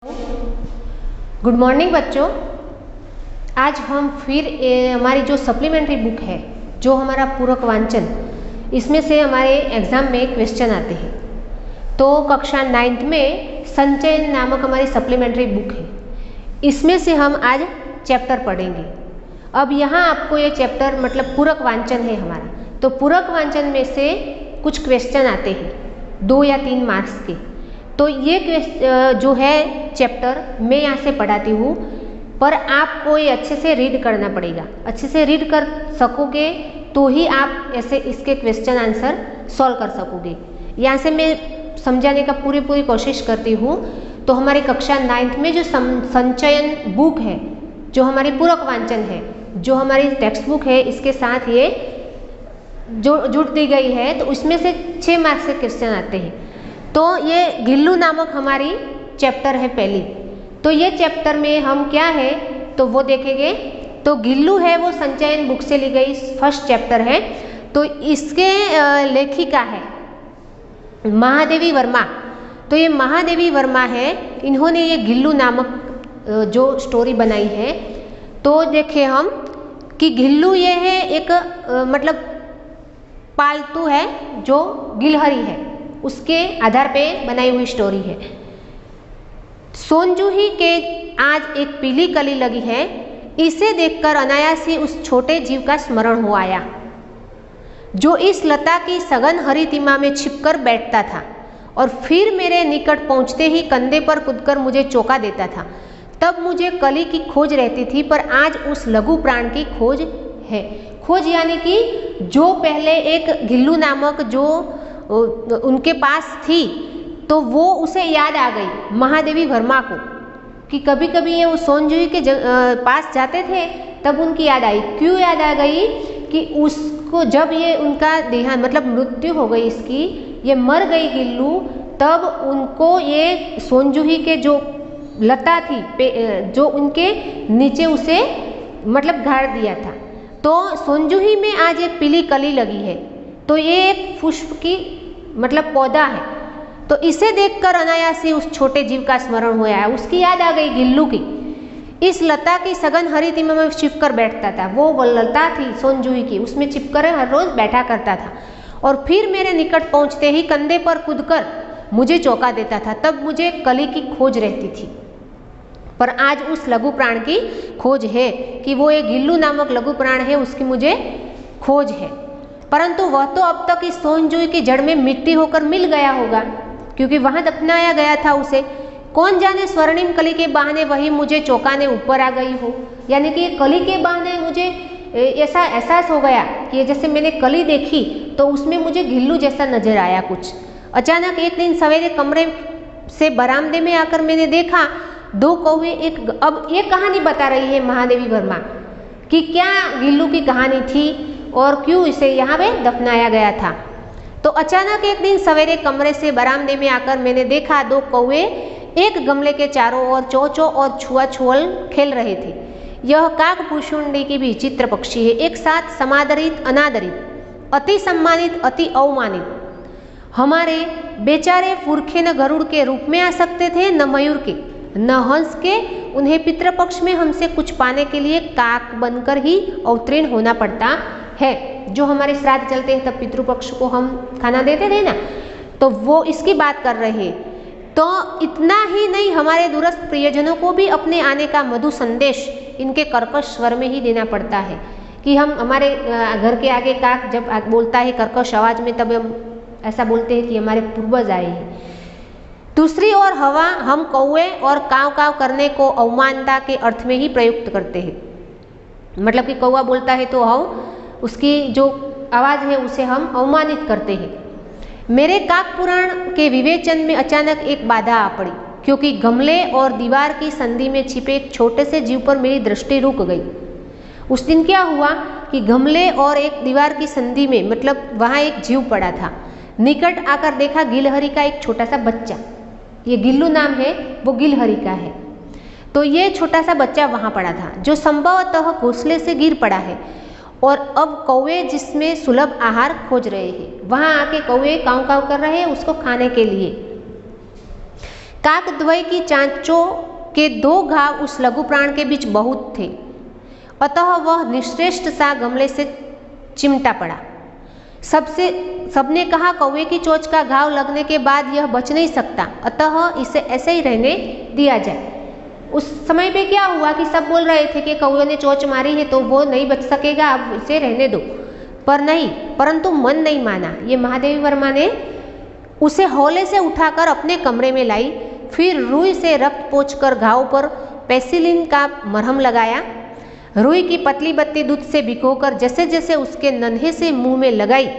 Good morning बच्चों। आज हम फिर हमारी जो सप्लीमेंट्री बुक है, जो हमारा पूरक वांचन, इसमें से हमारे एग्ज़ाम में क्वेश्चन आते हैं। तो कक्षा 9th में संचयन नामक हमारी सप्लीमेंट्री बुक है, इसमें से हम आज चैप्टर पढ़ेंगे। अब यहाँ आपको ये चैप्टर मतलब पूरक वांचन है हमारा, तो पूरक वांचन में से कुछ क्वेश्चन आते हैं 2 या 3 मार्क्स के। तो ये जो है चैप्टर मैं यहाँ से पढ़ाती हूँ, पर आपको ये अच्छे से रीड करना पड़ेगा। अच्छे से रीड कर सकोगे तो ही आप ऐसे इसके क्वेश्चन आंसर सॉल्व कर सकोगे। यहाँ से मैं समझाने का पूरी कोशिश करती हूँ। तो हमारी कक्षा 9th में जो संचयन बुक है, जो हमारी पूरक वांचन है, जो हमारी टेक्स्ट बुक है, इसके साथ ये जुड़ दी गई है। तो उसमें से 6 मार्क्स के क्वेश्चन आते हैं। तो ये गिल्लू नामक हमारी चैप्टर है पहली। तो ये चैप्टर में हम क्या है तो वो देखेंगे। तो गिल्लू है वो संचयन बुक से ली गई फर्स्ट चैप्टर है। तो इसके लेखिका है महादेवी वर्मा। तो ये महादेवी वर्मा है, इन्होंने ये गिल्लू नामक जो स्टोरी बनाई है। तो देखें हम कि गिल्लू ये है एक मतलब पालतू है जो गिलहरी है, उसके आधार पे बनाई हुई स्टोरी है। सोनजूही के आज एक पीली कली लगी है, इसे देखकर अनायास ही उस छोटे जीव का स्मरण हो आया जो इस लता की सघन हरी तिमा में छिपकर बैठता था और फिर मेरे निकट पहुंचते ही कंधे पर कूदकर मुझे चौंका देता था। तब मुझे कली की खोज रहती थी, पर आज उस लघु प्राण की खोज है। खोज यानी कि जो पहले एक गिल्लू नामक जो उनके पास थी, तो वो उसे याद आ गई महादेवी वर्मा को कि कभी कभी ये वो सोनजूही के पास जाते थे, तब उनकी याद आई। क्यों याद आ गई कि उसको जब ये उनका देहांत मतलब मृत्यु हो गई, इसकी ये मर गई गिल्लू, तब उनको ये सोनजूही के जो लता थी जो उनके नीचे उसे मतलब गाड़ दिया था। तो सोनजूही में आज एक पीली कली लगी है, तो ये एक पुष्प की मतलब पौधा है। तो इसे देखकर अनायास ही उस छोटे जीव का स्मरण हुआ है, उसकी याद आ गई गिल्लू की। इस लता की सघन हरी तिमा में छिपकर बैठता था, वो लता थी सोनजूही की, उसमें छिपकर हर रोज बैठा करता था और फिर मेरे निकट पहुंचते ही कंधे पर कूदकर मुझे चौंका देता था। तब मुझे कली की खोज रहती थी, पर आज उस लघु प्राण की खोज है कि वो एक गिल्लू नामक लघु प्राण है, उसकी मुझे खोज है। परंतु वह तो अब तक इस सोनजूही की जड़ में मिट्टी होकर मिल गया होगा, क्योंकि वहां दफनाया गया था उसे। कौन जाने स्वर्णिम कली के बहाने वही मुझे चौंकाने ऊपर आ गई हो। यानी कि कली के बहाने मुझे ऐसा एहसास हो गया कि जैसे मैंने कली देखी तो उसमें मुझे गिल्लू जैसा नजर आया कुछ। अचानक एक दिन सवेरे कमरे से बरामदे में आकर मैंने देखा 2 कौवे अब ये कहानी बता रही है महादेवी वर्मा कि क्या गिल्लू की कहानी थी और क्यों इसे यहाँ पे दफनाया गया था। तो अचानक एक दिन सवेरे कमरे से बरामदे में आकर मैंने देखा 2 कौवे एक गमले के चारों ओर चोचो और छुआछुअल खेल रहे थे। यह काकभूषुंडी की भी चित्र पक्षी है, एक साथ समादरित अनादरित, अति सम्मानित अति अवमानित। हमारे बेचारे पुरखे न गरुड़ के रूप में आ सकते थे, न मयूर के, न हंस के। उन्हें पितृपक्ष में हमसे कुछ पाने के लिए काक बनकर ही अवतीर्ण होना पड़ता है। जो हमारे श्राद्ध चलते हैं तब पितृपक्ष को हम खाना देते थे ना, तो वो इसकी बात कर रहे हैं। तो इतना ही नहीं, हमारे दूरस्थ प्रियजनों को भी अपने आने का मधु संदेश इनके कर्कश स्वर में ही देना पड़ता है कि हम हमारे घर के आगे काक जब बोलता है कर्कश आवाज में, तब हम ऐसा बोलते हैं कि हमारे पूर्वज आए हैं। दूसरी ओर हवा हम कौवे और काव काव करने को अवमानता के अर्थ में ही प्रयुक्त करते हैं। मतलब कि कौवा बोलता है तो हम उसकी जो आवाज़ है उसे हम अवमानित करते हैं। मेरे काक पुराण के विवेचन में अचानक एक बाधा आ पड़ी, क्योंकि गमले और दीवार की संधि में छिपे एक छोटे से जीव पर मेरी दृष्टि रुक गई। उस दिन क्या हुआ कि गमले और एक दीवार की संधि में मतलब वहाँ एक जीव पड़ा था। निकट आकर देखा गिलहरी का एक छोटा सा बच्चा, ये गिल्लू नाम है वो गिलहरी का है। तो ये छोटा सा बच्चा वहाँ पड़ा था जो संभवतः घोंसले से गिर पड़ा है और अब कौवे जिसमें सुलभ आहार खोज रहे हैं, वहाँ आके कौवे काव काव कर रहे हैं उसको खाने के लिए। काकद्वय की चांचों के 2 घाव उस लघु प्राण के बीच बहुत थे, अतः वह निश्रेष्ठ सा गमले से चिमटा पड़ा। सबने कहा कौवे की चोंच का घाव लगने के बाद यह बच नहीं सकता, अतः इसे ऐसे ही रहने दिया जाए। उस समय पे क्या हुआ कि सब बोल रहे थे कि कौवे ने चोंच मारी है तो वो नहीं बच सकेगा, अब इसे रहने दो, पर नहीं, परंतु मन नहीं माना। ये महादेवी वर्मा ने उसे हौले से उठाकर अपने कमरे में लाई, फिर रुई से रक्त पोंछकर घाव पर पेसिलिन का मरहम लगाया। रुई की पतली बत्ती दूध से भिगोकर जैसे जैसे उसके नन्हे से मुंह में लगाई,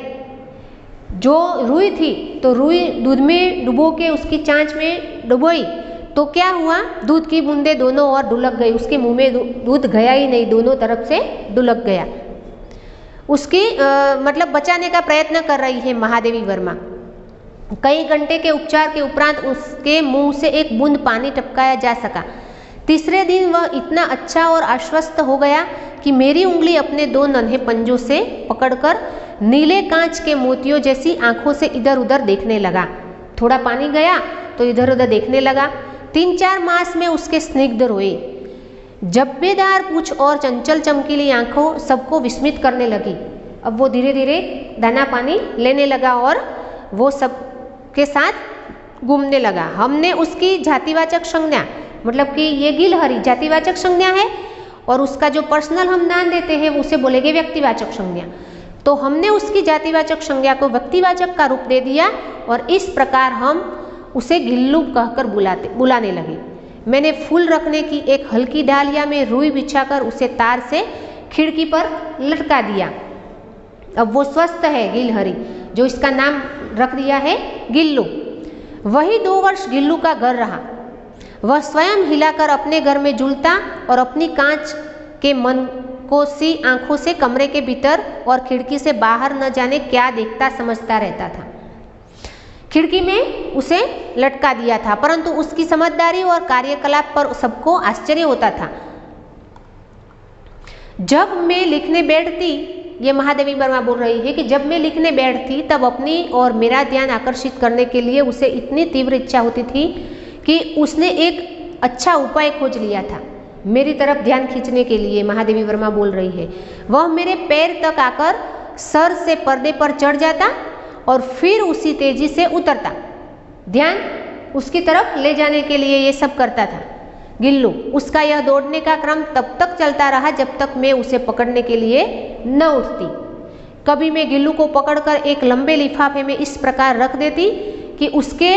जो रुई थी तो रुई दूध में डुबो के उसकी चांच में डुबोई, तो क्या हुआ, दूध की बूंदें दोनों ओर ढुलक गई। उसके मुंह में दूध गया ही नहीं, दोनों तरफ से ढुलक गया। उसकी मतलब बचाने का प्रयत्न कर रही है महादेवी वर्मा। कई घंटे के उपचार के उपरांत उसके मुंह से एक बूंद पानी टपकाया जा सका। तीसरे दिन वह इतना अच्छा और आश्वस्त हो गया कि मेरी उंगली अपने 2 नन्हे पंजों से पकड़कर नीले कांच के मोतियों जैसी आंखों से इधर उधर देखने लगा। थोड़ा पानी गया तो इधर उधर देखने लगा। 3-4 मास में उसके स्निग्ध रोए, जब्बेदार पूंछ और चंचल चमकीली आंखों सबको विस्मित करने लगी। अब वो धीरे धीरे दाना पानी लेने लगा और वो सब के साथ घूमने लगा। हमने उसकी जातिवाचक संज्ञा, मतलब कि ये गिलहरी जातिवाचक संज्ञा है और उसका जो पर्सनल हम नाम देते हैं उसे बोलेंगे व्यक्तिवाचक संज्ञा। तो हमने उसकी जातिवाचक संज्ञा को व्यक्तिवाचक का रूप दे दिया और इस प्रकार हम उसे गिल्लू कहकर बुलाने लगे। मैंने फूल रखने की एक हल्की डालिया में रुई बिछाकर उसे तार से खिड़की पर लटका दिया। अब वो स्वस्थ है गिलहरी, जो इसका नाम रख दिया है गिल्लू। वही 2 वर्ष गिल्लू का घर रहा। वह स्वयं हिलाकर अपने घर में झूलता और अपनी कांच के मन को सी आंखों से कमरे के भीतर और खिड़की से बाहर न जाने क्या देखता समझता रहता था। खिड़की में उसे लटका दिया था, परंतु उसकी समझदारी और कार्यकलाप पर सबको आश्चर्य होता था। जब मैं लिखने बैठती, ये महादेवी वर्मा बोल रही है कि जब मैं लिखने बैठती तब अपनी और मेरा ध्यान आकर्षित करने के लिए उसे इतनी तीव्र इच्छा होती थी कि उसने एक अच्छा उपाय खोज लिया था मेरी तरफ ध्यान खींचने के लिए। महादेवी वर्मा बोल रही है, वह मेरे पैर तक आकर सर से पर्दे पर चढ़ जाता और फिर उसी तेजी से उतरता। ध्यान उसकी तरफ ले जाने के लिए ये सब करता था गिल्लू। उसका यह दौड़ने का क्रम तब तक चलता रहा जब तक मैं उसे पकड़ने के लिए न उठती। कभी मैं गिल्लू को पकड़कर एक लंबे लिफाफे में इस प्रकार रख देती कि उसके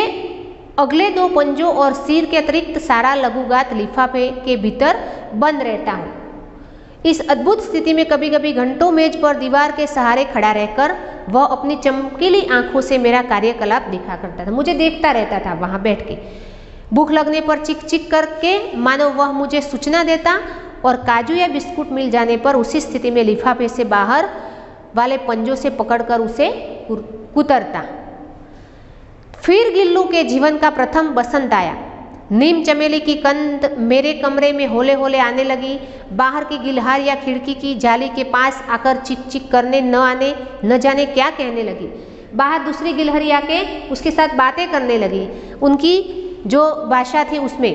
अगले 2 पंजों और सिर के अतिरिक्त सारा लघुगात लिफाफे के भीतर बंद रहता हो। इस अद्भुत स्थिति में कभी कभी घंटों मेज पर दीवार के सहारे खड़ा रहकर वह अपनी चमकीली आंखों से मेरा कार्यकलाप देखा करता था। मुझे देखता रहता था वहां बैठ के। भूख लगने पर चिक चिक करके मानो वह मुझे सूचना देता और काजू या बिस्कुट मिल जाने पर उसी स्थिति में लिफाफे से बाहर वाले पंजों से पकड़कर उसे कुतरता। फिर गिल्लू के जीवन का प्रथम बसंत आया। नीम चमेली की कंद मेरे कमरे में होले होले आने लगी। बाहर की गिलहार या खिड़की की जाली के पास आकर चिक चिक करने न जाने क्या कहने लगी। बाहर दूसरी गिलहरी आके उसके साथ बातें करने लगी। उनकी जो भाषा थी उसमें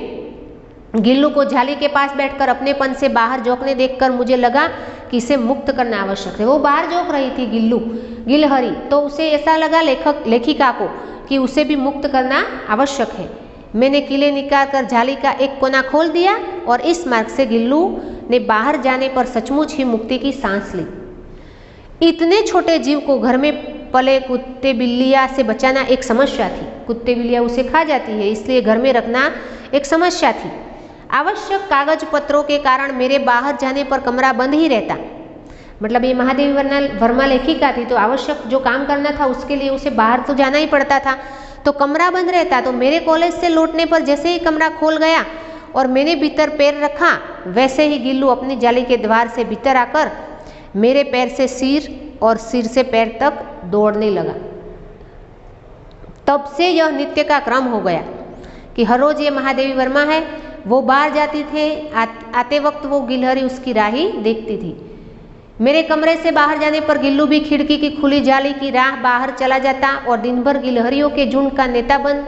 गिल्लू को जाली के पास बैठकर अपनेपन से बाहर झोंकने देखकर मुझे लगा कि इसे मुक्त करना आवश्यक है। वो बाहर झोंक रही थी गिलहरी, तो उसे ऐसा लगा लेखिका को कि उसे भी मुक्त करना आवश्यक है। मैंने कीले निकालकर जाली का एक कोना खोल दिया और इस मार्ग से गिल्लू ने बाहर जाने पर सचमुच ही मुक्ति की सांस ली। इतने छोटे जीव को घर में पले कुत्ते बिल्लियाँ से बचाना एक समस्या थी। कुत्ते बिल्लियाँ उसे खा जाती है, इसलिए घर में रखना एक समस्या थी। आवश्यक कागज पत्रों के कारण मेरे बाहर जाने पर कमरा बंद ही रहता। मतलब ये महादेवी वर्मा लेखिका थी, तो आवश्यक जो काम करना था उसके लिए उसे बाहर तो जाना ही पड़ता था, तो कमरा बंद रहता। तो मेरे कॉलेज से लौटने पर जैसे ही कमरा खोल गया और मैंने भीतर पैर रखा, वैसे ही गिल्लू अपनी जाली के द्वार से भीतर आकर मेरे पैर से सिर और सिर से पैर तक दौड़ने लगा। तब से यह नित्य का क्रम हो गया कि हर रोज ये महादेवी वर्मा है, वो बाहर जाती थे, आते वक्त वो गिलहरी उसकी राही देखती थी। मेरे कमरे से बाहर जाने पर गिल्लू भी खिड़की की खुली जाली की राह बाहर चला जाता और दिन भर गिलहरियों के झुंड का नेता बन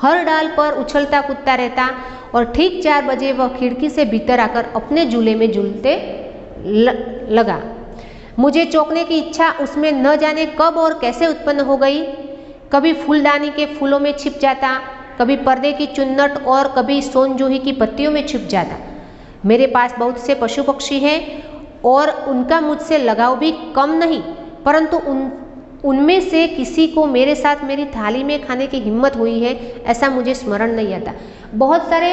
हर डाल पर उछलता कूदता रहता और ठीक 4 बजे वह खिड़की से भीतर आकर अपने झूले में झूलते लगा। मुझे चौंकने की इच्छा उसमें न जाने कब और कैसे उत्पन्न हो गई। कभी फूलदानी के फूलों में छिप जाता, कभी पर्दे की चुन्नट और कभी सोनजूही की पत्तियों में छिप जाता। मेरे पास बहुत से पशु पक्षी हैं और उनका मुझसे लगाव भी कम नहीं, परंतु उनमें से किसी को मेरे साथ मेरी थाली में खाने की हिम्मत हुई है ऐसा मुझे स्मरण नहीं आता। बहुत सारे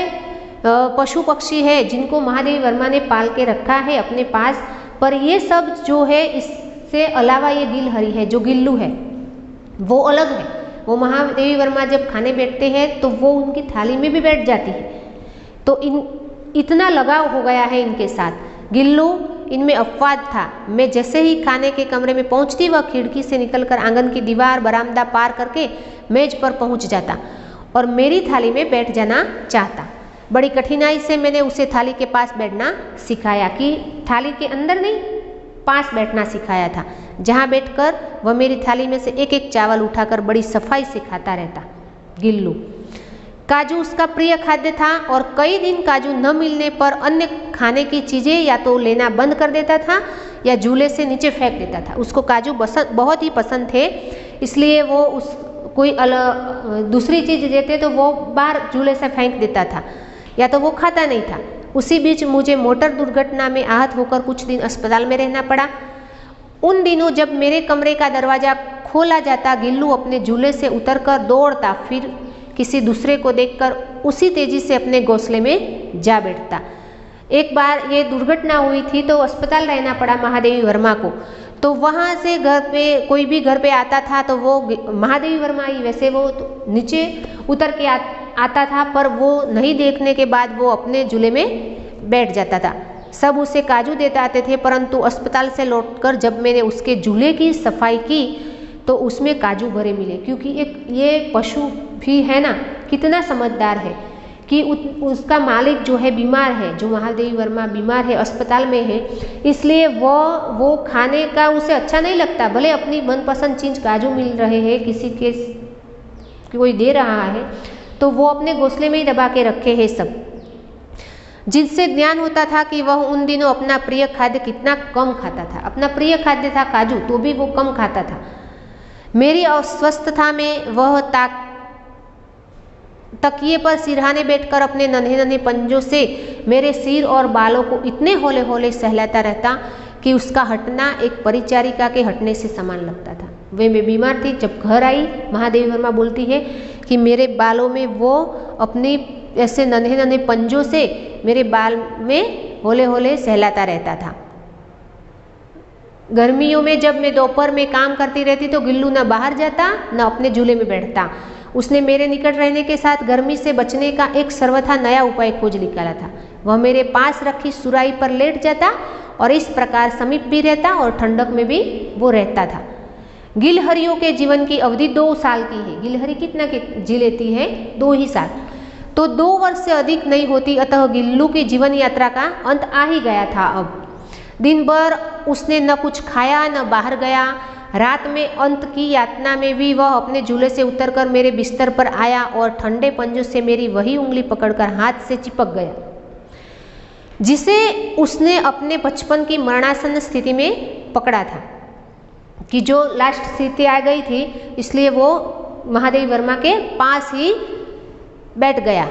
पशु पक्षी हैं जिनको महादेवी वर्मा ने पाल के रखा है अपने पास, पर ये सब जो है इससे अलावा ये गिलहरी है, जो गिल्लू है वो अलग है। वो महादेवी वर्मा जब खाने बैठते हैं तो वो उनकी थाली में भी बैठ जाती है। तो इतना लगाव हो गया है इनके साथ। गिल्लू इनमें अपवाद था। मैं जैसे ही खाने के कमरे में पहुंचती वह खिड़की से निकलकर आंगन की दीवार बरामदा पार करके मेज पर पहुंच जाता और मेरी थाली में बैठ जाना चाहता। बड़ी कठिनाई से मैंने उसे थाली के पास बैठना सिखाया, कि थाली के अंदर नहीं, पास बैठना सिखाया था, जहाँ बैठकर वह मेरी थाली में से एक एक चावल उठाकर बड़ी सफाई से खाता रहता। गिल्लू काजू उसका प्रिय खाद्य था और कई दिन काजू न मिलने पर अन्य खाने की चीज़ें या तो लेना बंद कर देता था या झूले से नीचे फेंक देता था। उसको काजू बहुत ही पसंद थे, इसलिए वो कोई दूसरी चीज़ देते तो वो बाहर झूले से फेंक देता था या तो वो खाता नहीं था। उसी बीच मुझे मोटर दुर्घटना में आहत होकर कुछ दिन अस्पताल में रहना पड़ा। उन दिनों जब मेरे कमरे का दरवाज़ा खोला जाता, गिल्लू अपने झूले से उतरकर दौड़ता, फिर किसी दूसरे को देखकर उसी तेजी से अपने घोंसले में जा बैठता। एक बार ये दुर्घटना हुई थी तो अस्पताल रहना पड़ा महादेवी वर्मा को। तो वहाँ से घर पे कोई भी घर पे आता था तो वो महादेवी वर्मा ही, वैसे वो तो नीचे उतर के आता था, पर वो नहीं देखने के बाद वो अपने झूले में बैठ जाता था। सब उसे काजू देते आते थे, परंतु अस्पताल से लौटकर जब मैंने उसके झूले की सफाई की तो उसमें काजू भरे मिले, क्योंकि ये पशु भी है ना, कितना समझदार है कि उसका मालिक जो है बीमार है, जो महादेवी वर्मा बीमार है, अस्पताल में है, इसलिए वो खाने का उसे अच्छा नहीं लगता। भले अपनी मनपसंद चीज़ काजू मिल रहे हैं, किसी के कोई दे रहा है तो वो अपने घोंसले में ही दबा के रखे हैं सब, जिससे ज्ञान होता था कि वह उन दिनों अपना प्रिय खाद्य कितना कम खाता था। अपना प्रिय खाद्य था काजू, तो भी वो कम खाता था। मेरी अस्वस्थता में वह तकिए पर सिरहाने बैठकर अपने नन्हे नन्हे पंजों से मेरे सिर और बालों को इतने हौले हौले सहलाता रहता कि उसका हटना एक परिचारिका के हटने से समान लगता था। वे मैं बीमार थी, जब घर आई महादेवी वर्मा बोलती है कि मेरे बालों में वो अपनी ऐसे नन्हे नन्हे पंजों से मेरे बाल में हौले हौले सहलाता रहता था। गर्मियों में जब मैं दोपहर में काम करती रहती तो गिल्लू न बाहर जाता न अपने झूले में बैठता। उसने मेरे निकट रहने के साथ गर्मी से बचने का एक सर्वथा नया उपाय खोज निकाला था। वह मेरे पास रखी सुराही पर लेट जाता और इस प्रकार समीप भी रहता और ठंडक में भी वो रहता था। गिलहरियों के जीवन की अवधि 2 साल की है। गिलहरी कितना जी लेती है? 2 ही साल, तो 2 वर्ष से अधिक नहीं होती। अतः गिल्लू की जीवन यात्रा का अंत आ ही गया था। अब दिन भर उसने न कुछ खाया न बाहर गया। रात में अंत की यातना में भी वह अपने झूले से उतरकर मेरे बिस्तर पर आया और ठंडे पंजों से मेरी वही उंगली पकड़कर हाथ से चिपक गया जिसे उसने अपने बचपन की मरणासन्न स्थिति में पकड़ा था, कि जो लास्ट स्थिति आ गई थी, इसलिए वो महादेवी वर्मा के पास ही बैठ गया।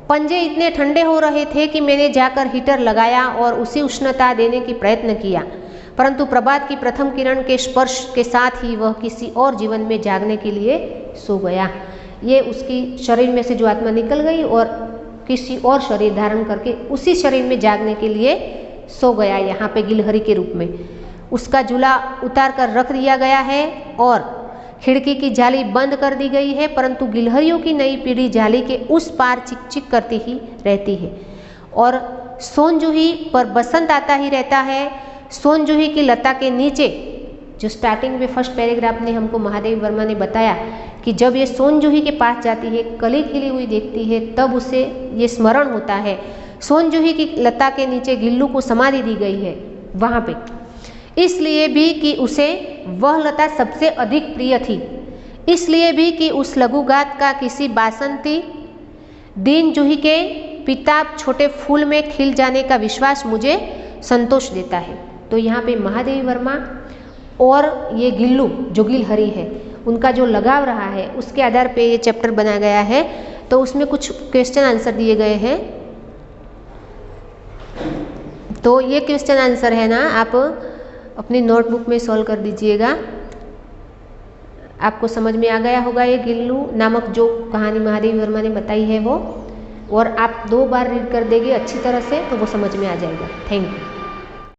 पंजे इतने ठंडे हो रहे थे कि मैंने जाकर हीटर लगाया और उसी उष्णता देने की प्रयत्न किया, परंतु प्रभात की प्रथम किरण के स्पर्श के साथ ही वह किसी और जीवन में जागने के लिए सो गया। ये उसकी शरीर में से जो आत्मा निकल गई और किसी और शरीर धारण करके उसी शरीर में जागने के लिए सो गया, यहाँ पे गिलहरी के रूप में। उसका झूला उतार कर रख दिया गया है और खिड़की की जाली बंद कर दी गई है, परंतु गिलहरियों की नई पीढ़ी जाली के उस पार चिक चिक करती ही रहती है और सोनजूही पर बसंत आता ही रहता है। सोनजूही की लता के नीचे, जो स्टार्टिंग में फर्स्ट पैराग्राफ ने हमको महादेवी वर्मा ने बताया कि जब ये सोनजूही के पास जाती है, कली खिली हुई देखती है, तब उसे ये स्मरण होता है सोनजूही की लता के नीचे गिल्लू को समाधि दी गई है वहाँ पे, इसलिए भी कि उसे वह लता सबसे अधिक प्रिय थी। इसलिए भी कि उस लघुगात का किसी बासंती दिन जूही के पिता छोटे फूल में खिल जाने का विश्वास मुझे संतोष देता है। तो यहाँ पे महादेवी वर्मा और ये गिल्लू जो गिलहरी है उनका जो लगाव रहा है उसके आधार पे ये चैप्टर बनाया गया है। तो उसमें कुछ क्वेश्चन आंसर दिए गए हैं। तो ये क्वेश्चन आंसर है ना, आप अपनी नोटबुक में सॉल्व कर दीजिएगा। आपको समझ में आ गया होगा ये गिल्लू नामक जो कहानी महादेवी वर्मा ने बताई है वो, और आप 2 बार रीड कर देंगे अच्छी तरह से तो वो समझ में आ जाएगा। Thank you.